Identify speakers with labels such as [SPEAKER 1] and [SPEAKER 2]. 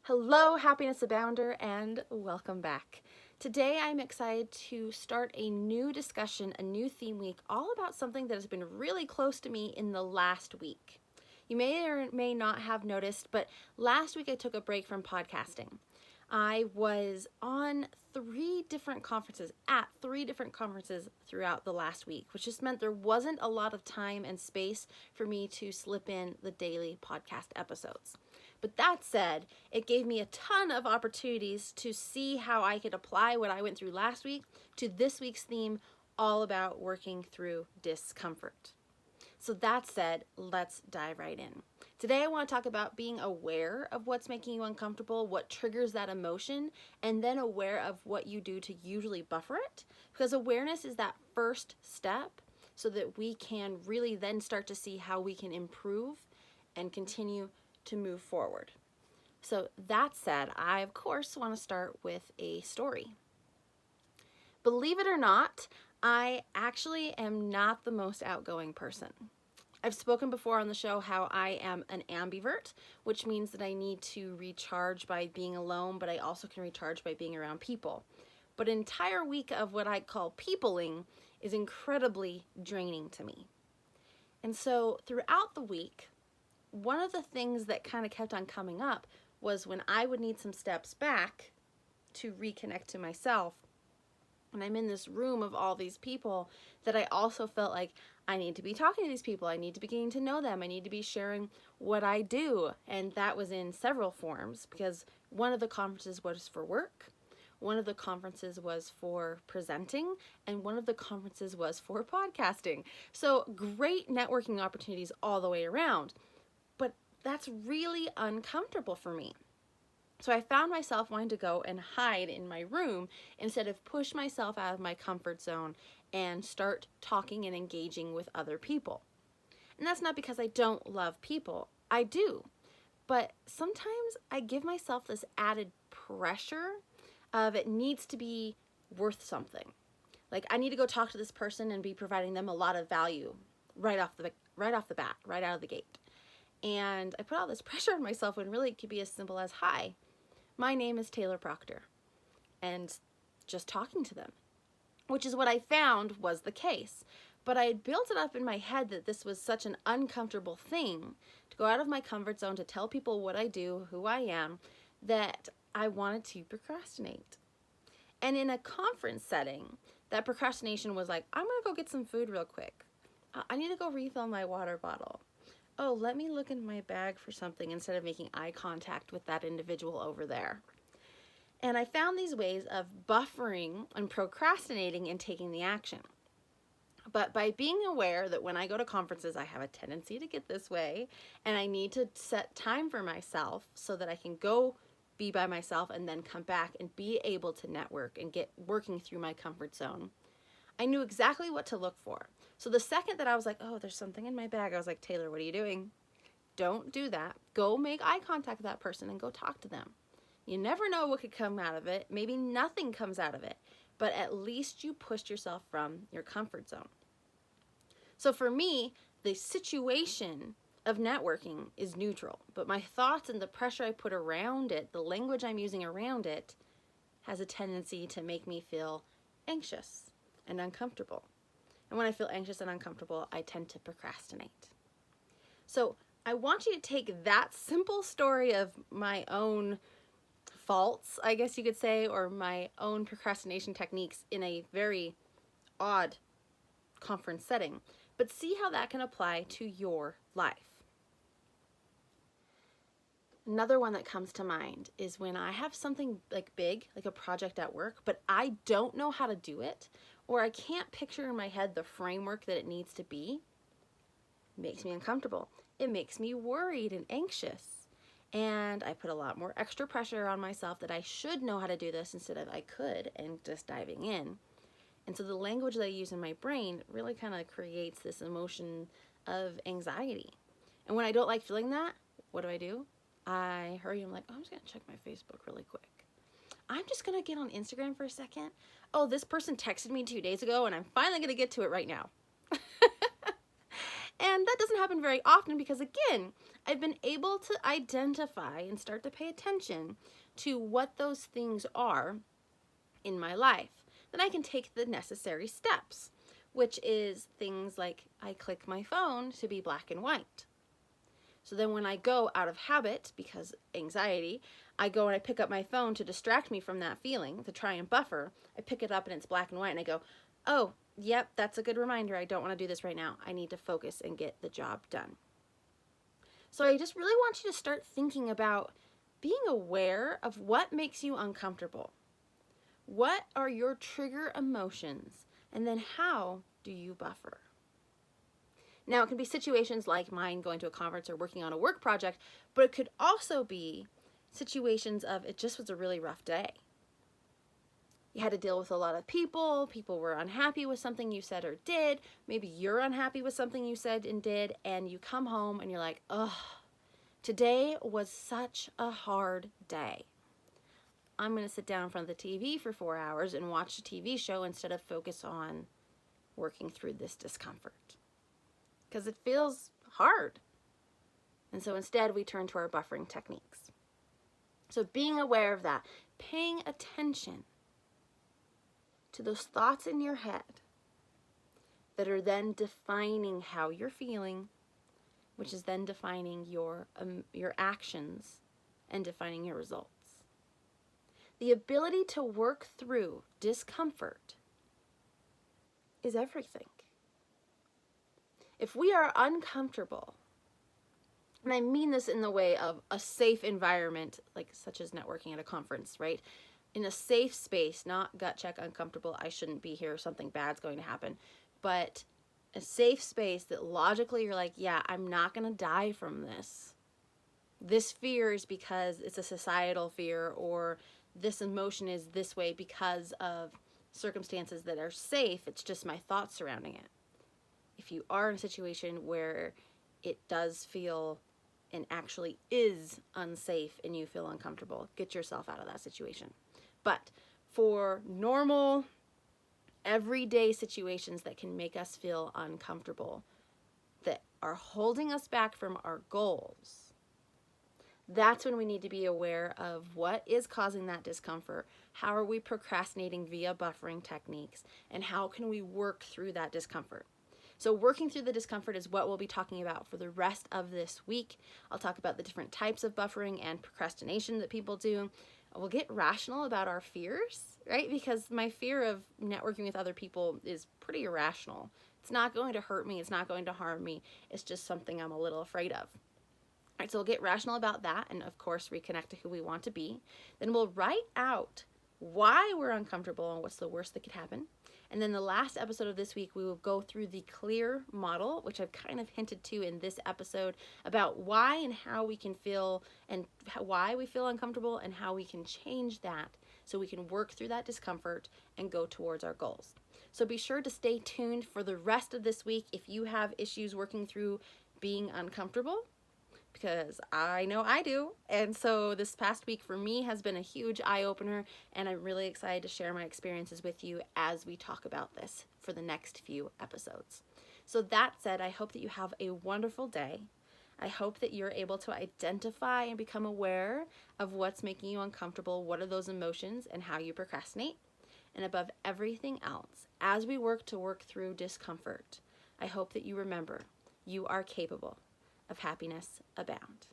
[SPEAKER 1] Hello, Happiness Abounder, and welcome back. Today I'm excited to start a new discussion, a new theme week, all about something that has been really close to me in the last week. You may or may not have noticed, but last week I took a break from podcasting. I was on at three different conferences throughout the last week, which just meant there wasn't a lot of time and space for me to slip in the daily podcast episodes. But that said, it gave me a ton of opportunities to see how I could apply what I went through last week to this week's theme, all about working through discomfort. So that said, let's dive right in. Today I want to talk about being aware of what's making you uncomfortable, what triggers that emotion, and then aware of what you do to usually buffer it. Because awareness is that first step so that we can really then start to see how we can improve and continue to move forward. So that said, I of course want to start with a story. Believe it or not, I actually am not the most outgoing person. I've spoken before on the show how I am an ambivert, which means that I need to recharge by being alone, but I also can recharge by being around people. But an entire week of what I call peopling is incredibly draining to me. And so throughout the week, one of the things that kind of kept on coming up was when I would need some steps back to reconnect to myself. And I'm in this room of all these people that I also felt like I need to be talking to these people. I need to be getting to know them. I need to be sharing what I do. And that was in several forms, because one of the conferences was for work, one of the conferences was for presenting, and one of the conferences was for podcasting. So great networking opportunities all the way around. But that's really uncomfortable for me. So I found myself wanting to go and hide in my room instead of push myself out of my comfort zone and start talking and engaging with other people. And that's not because I don't love people. I do. But sometimes I give myself this added pressure of it needs to be worth something. Like I need to go talk to this person and be providing them a lot of value right off the bat, right out of the gate. And I put all this pressure on myself when really it could be as simple as, hi, my name is Taylor Proctor, and just talking to them, which is what I found was the case. But I had built it up in my head that this was such an uncomfortable thing to go out of my comfort zone, to tell people what I do, who I am, that I wanted to procrastinate. And in a conference setting, that procrastination was like, I'm going to go get some food real quick. I need to go refill my water bottle. Oh, let me look in my bag for something instead of making eye contact with that individual over there. And I found these ways of buffering and procrastinating and taking the action. But by being aware that when I go to conferences, I have a tendency to get this way, and I need to set time for myself so that I can go be by myself and then come back and be able to network and get working through my comfort zone, I knew exactly what to look for. So the second that I was like, oh, there's something in my bag, I was like, Taylor, what are you doing? Don't do that. Go make eye contact with that person and go talk to them. You never know what could come out of it. Maybe nothing comes out of it, but at least you pushed yourself from your comfort zone. So for me, the situation of networking is neutral, but my thoughts and the pressure I put around it, the language I'm using around it, has a tendency to make me feel anxious and uncomfortable. And when I feel anxious and uncomfortable, I tend to procrastinate. So I want you to take that simple story of my own faults, I guess you could say, or my own procrastination techniques in a very odd conference setting, but see how that can apply to your life. Another one that comes to mind is when I have something like big, like a project at work, but I don't know how to do it, or I can't picture in my head the framework that it needs to be. It makes me uncomfortable. It makes me worried and anxious. And I put a lot more extra pressure on myself that I should know how to do this instead of I could and just diving in. And so the language that I use in my brain really kind of creates this emotion of anxiety. And when I don't like feeling that, what do? I hurry. I'm like, oh, I'm just going to check my Facebook really quick. I'm just going to get on Instagram for a second. Oh, this person texted me 2 days ago, and I'm finally going to get to it right now. And that doesn't happen very often because, again, I've been able to identify and start to pay attention to what those things are in my life. Then I can take the necessary steps, which is things like I click my phone to be black and white. So then when I go out of habit, because anxiety, I go and I pick up my phone to distract me from that feeling, to try and buffer. I pick it up and it's black and white and I go, oh, yep, that's a good reminder. I don't want to do this right now. I need to focus and get the job done. So I just really want you to start thinking about being aware of what makes you uncomfortable. What are your trigger emotions? And then how do you buffer? Now, it can be situations like mine going to a conference or working on a work project, but it could also be situations of it just was a really rough day. You had to deal with a lot of people were unhappy with something you said or did, maybe you're unhappy with something you said and did, and you come home and you're like, ugh, today was such a hard day. I'm going to sit down in front of the TV for 4 hours and watch a TV show instead of focus on working through this discomfort. Because it feels hard. And so instead we turn to our buffering techniques. So being aware of that, paying attention to those thoughts in your head that are then defining how you're feeling, which is then defining your actions and defining your results. The ability to work through discomfort is everything. If we are uncomfortable, and I mean this in the way of a safe environment, like such as networking at a conference, right? In a safe space, not gut check uncomfortable, I shouldn't be here, something bad's going to happen, but a safe space that logically you're like, yeah, I'm not going to die from this. This fear is because it's a societal fear, or this emotion is this way because of circumstances that are safe. It's just my thoughts surrounding it. If you are in a situation where it does feel and actually is unsafe and you feel uncomfortable, get yourself out of that situation. But for normal, everyday situations that can make us feel uncomfortable, that are holding us back from our goals, that's when we need to be aware of what is causing that discomfort, how are we procrastinating via buffering techniques, and how can we work through that discomfort. So working through the discomfort is what we'll be talking about for the rest of this week. I'll talk about the different types of buffering and procrastination that people do. We'll get rational about our fears, right? Because my fear of networking with other people is pretty irrational. It's not going to hurt me. It's not going to harm me. It's just something I'm a little afraid of. All right, so we'll get rational about that and, of course, reconnect to who we want to be. Then we'll write out why we're uncomfortable and what's the worst that could happen. And then the last episode of this week, we will go through the CLEAR model, which I've kind of hinted to in this episode, about why and how we can feel and why we feel uncomfortable and how we can change that so we can work through that discomfort and go towards our goals. So be sure to stay tuned for the rest of this week if you have issues working through being uncomfortable, because I know I do. And so this past week for me has been a huge eye-opener, and I'm really excited to share my experiences with you as we talk about this for the next few episodes. So that said, I hope that you have a wonderful day. I hope that you're able to identify and become aware of what's making you uncomfortable, what are those emotions, and how you procrastinate. And above everything else, as we work through discomfort, I hope that you remember you are capable of happiness abound.